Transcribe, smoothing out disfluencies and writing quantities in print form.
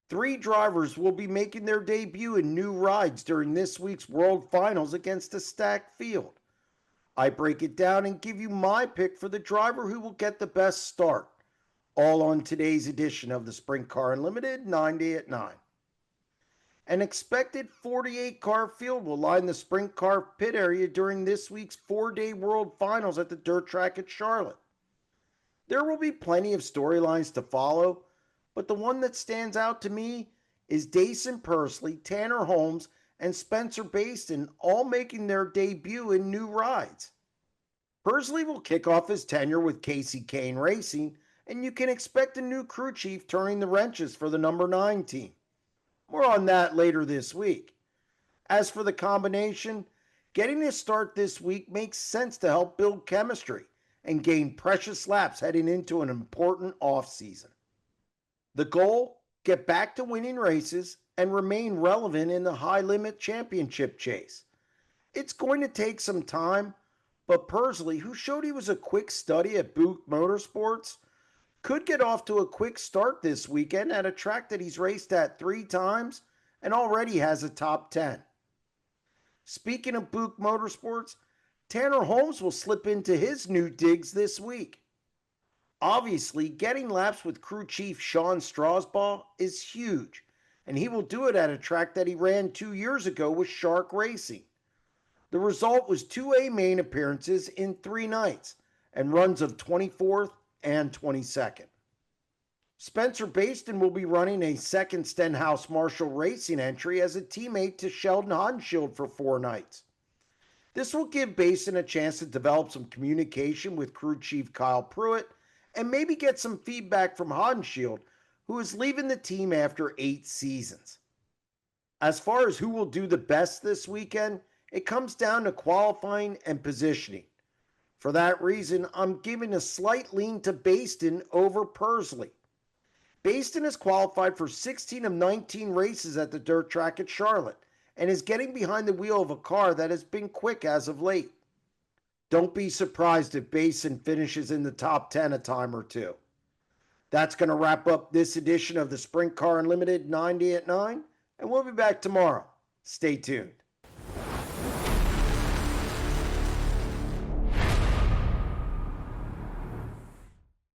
Three drivers will be making their debut in new rides during this week's World Finals against a stacked field. I break it down and give you my pick for the driver who will get the best start, all on today's edition of the Sprint Car Unlimited 9 at 9. An expected 48 car field will line the sprint car pit area during this week's 4-day World Finals at the dirt track at Charlotte. There will be plenty of storylines to follow, but the one that stands out to me is Daison Pursley, Tanner Holmes, and Spencer Bayston all making their debut in new rides. Pursley will kick off his tenure with Casey Kane Racing, and you can expect a new crew chief turning the wrenches for the number 9 team. More on that later this week. As for the combination, getting a start this week makes sense to help build chemistry and gain precious laps heading into an important offseason. The goal? Get back to winning races and remain relevant in the high limit championship chase. It's going to take some time, but Pursley, who showed he was a quick study at Buick Motorsports, could get off to a quick start this weekend at a track that he's raced at 3 times and already has a top 10. Speaking of Buick Motorsports, Tanner Holmes will slip into his new digs this week. Obviously, getting laps with crew chief Sean Strasbaugh is huge, and he will do it at a track that he ran 2 years ago with Shark Racing. The result was 2 main appearances in 3 nights and runs of 24th and 22nd. Spencer Bayston will be running a second Stenhouse Marshall Racing entry as a teammate to Sheldon Haudenschild for 4 nights. This will give Bayston a chance to develop some communication with crew chief Kyle Pruitt and maybe get some feedback from Haudenschild, who is leaving the team after 8 seasons. As far as who will do the best this weekend, it comes down to qualifying and positioning. For that reason, I'm giving a slight lean to Bayston over Pursley. Bayston has qualified for 16 of 19 races at the dirt track at Charlotte and is getting behind the wheel of a car that has been quick as of late. Don't be surprised if Bayston finishes in the top 10 a time or two. That's going to wrap up this edition of the Sprint Car Unlimited 9 at 9, and we'll be back tomorrow. Stay tuned.